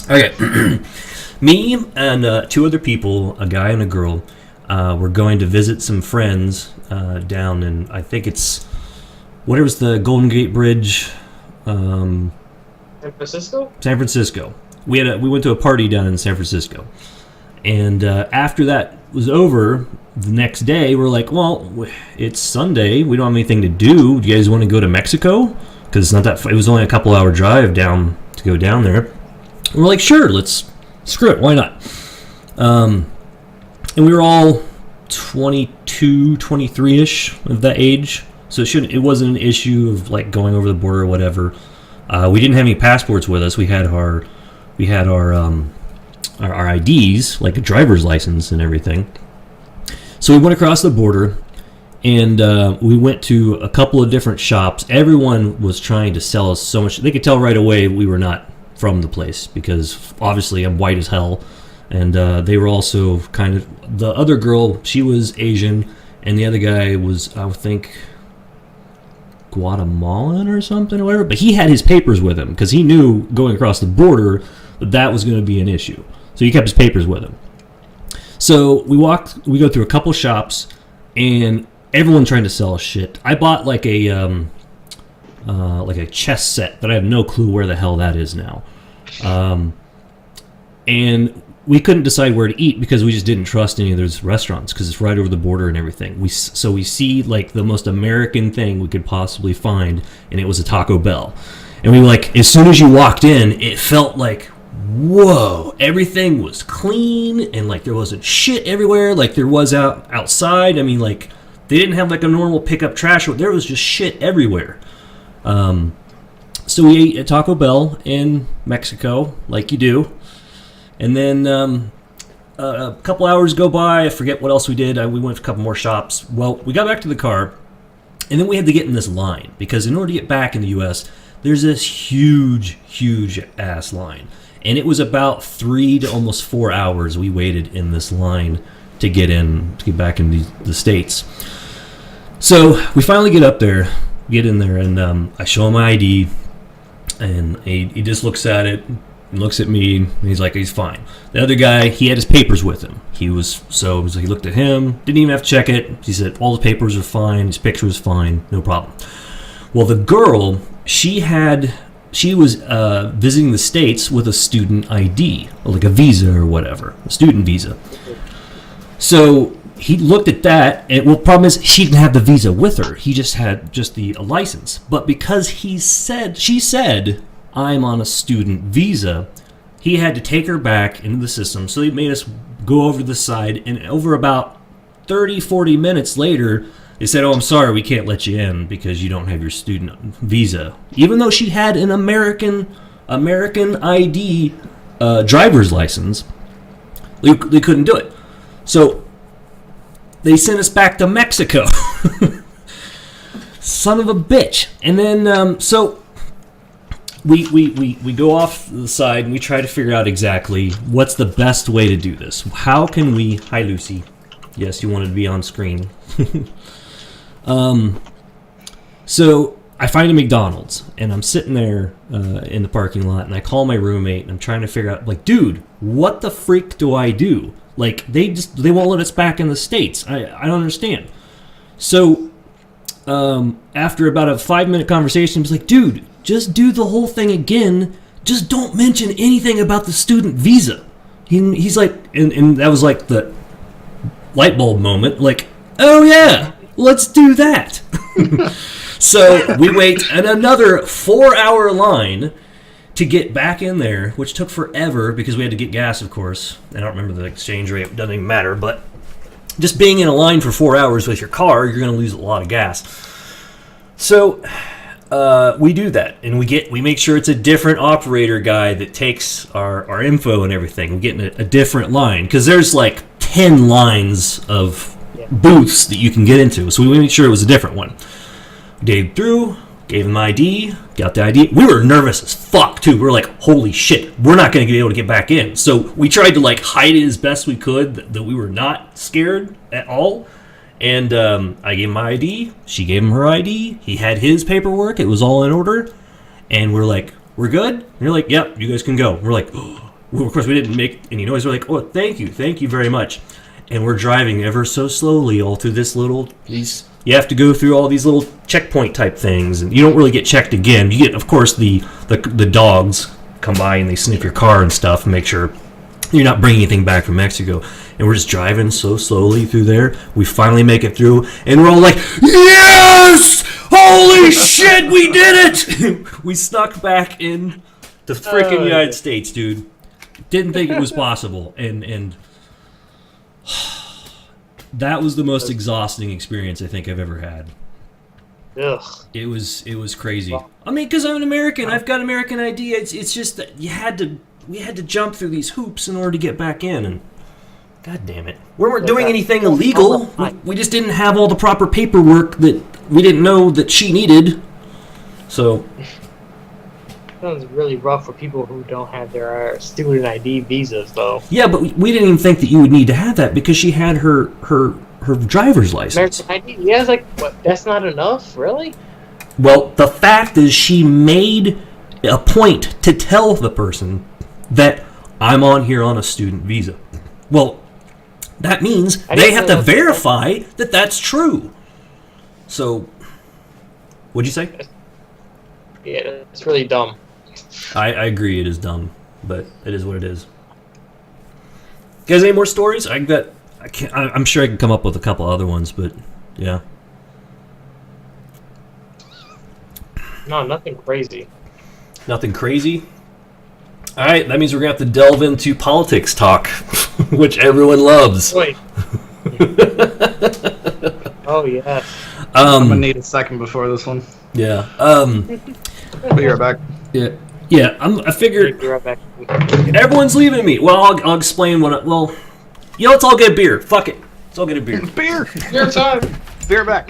Okay. Me and two other people, a guy and a girl, were going to visit some friends down in, I think it's, whatever's the Golden Gate Bridge? San Francisco? San Francisco. We went to a party down in San Francisco. And after that was over, the next day, we're like, well, it's Sunday. We don't have anything to do. Do you guys want to go to Mexico? Because it's not that. It was only a couple-hour drive down to go down there. And we're like, sure, let's screw it. Why not? And we were all 22, 23-ish of that age, so it wasn't an issue of like going over the border or whatever. We didn't have any passports with us. We had our IDs, like a driver's license and everything. So we went across the border, and we went to a couple of different shops. Everyone was trying to sell us so much. They could tell right away we were not from the place because obviously I'm white as hell. And they were also kind of... The other girl, she was Asian, and the other guy was, I think, Guatemalan or something or whatever. But he had his papers with him because he knew going across the border that was going to be an issue. So he kept his papers with him. So we go through a couple shops, and everyone trying to sell us shit. I bought like a chess set that I have no clue where the hell that is now. And we couldn't decide where to eat because we just didn't trust any of those restaurants because it's right over the border and everything. We see like the most American thing we could possibly find, and it was a Taco Bell. And we were like, as soon as you walked in, it felt like, whoa, everything was clean and like there wasn't shit everywhere like there was outside. I mean, like they didn't have like a normal pickup trash. There was just shit everywhere. So we ate at Taco Bell in Mexico, like you do. And then a couple hours go by. I forget what else we did. We went to a couple more shops. Well, we got back to the car, and then we had to get in this line because in order to get back in the U.S., there's this huge, huge ass line. And it was about 3 to almost 4 hours we waited in this line to get back in the States. So we finally get in there, and I show him my ID, and he just looks at it, and looks at me, and he's like, he's fine. The other guy, he had his papers with him. He looked at him, didn't even have to check it. He said all the papers are fine, his picture was fine, no problem. Well, the girl, she was visiting the States with a student ID, like a visa or whatever, a student visa. So he looked at that, and well, problem is she didn't have the visa with her. He just had the license. But because she said, I'm on a student visa, he had to take her back into the system. So he made us go over to the side, and over about 30, 40 minutes later, they said, oh, I'm sorry, we can't let you in because you don't have your student visa. Even though she had an American ID driver's license, they couldn't do it. So they sent us back to Mexico. Son of a bitch. And then, so we go off the side and we try to figure out exactly what's the best way to do this. How can we... Hi, Lucy. Yes, you wanted to be on screen. So I find a McDonald's, and I'm sitting there in the parking lot, and I call my roommate, and I'm trying to figure out, like, dude, what the freak do I do? Like, they won't let us back in the States. I don't understand. So after about a 5-minute conversation, I was like, dude, just do the whole thing again. Just don't mention anything about the student visa. He's like, and that was like the light bulb moment, like, oh yeah, let's do that. So we wait in another 4-hour line to get back in there, which took forever because we had to get gas, of course. I don't remember the exchange rate. It doesn't even matter. But just being in a line for 4 hours with your car, you're going to lose a lot of gas. So we do that, and we make sure it's a different operator guy that takes our info and everything. We get in a different line because there's like 10 lines of booths that you can get into. So we made sure it was a different one. Dave through, gave him ID, got the ID. We were nervous as fuck too. We were like, holy shit, we're not going to be able to get back in. So we tried to like hide it as best we could, that we were not scared at all. And I gave him my ID. She gave him her ID. He had his paperwork. It was all in order. And we're like, we're good? And you're like, yep, you guys can go. We're like, oh. Well, of course, we didn't make any noise. We're like, oh, thank you very much. And we're driving ever so slowly all through these. You have to go through all these little checkpoint type things, and you don't really get checked again. You get, of course, the dogs come by and they sniff your car and stuff and make sure you're not bringing anything back from Mexico. And we're just driving so slowly through there. We finally make it through, and we're all like, yes! Holy shit, we did it! We snuck back in the freaking United States, dude. Didn't think it was possible, and that was the most exhausting experience I think I've ever had. Ugh. It was crazy. I mean, because I'm an American, I've got American ID. It's just that we had to jump through these hoops in order to get back in, and god damn it, we weren't doing anything illegal. We just didn't have all the proper paperwork that we didn't know that she needed. So. Sounds really rough for people who don't have their student ID visas, though. Yeah, but we didn't even think that you would need to have that because she had her driver's license. American ID? Yeah, it's like, what? That's not enough, really? Well, the fact is, she made a point to tell the person that I'm on here on a student visa. Well, that means they have to verify that that's true. So, what'd you say? Yeah, it's really dumb. I agree, it is dumb, but it is what it is. You guys, any more stories? I'm sure I can come up with a couple other ones, but yeah. No, nothing crazy. Nothing crazy? Alright, that means we're going to have to delve into politics talk, which everyone loves. Wait. Oh, yes. I'm going to need a second before this one. Yeah. Be right back. Yeah, I figured Be right back. everyone's leaving me. Well, I'll explain let's all get a beer. Fuck it. Let's all get a beer. Beer! Your time. Be right back.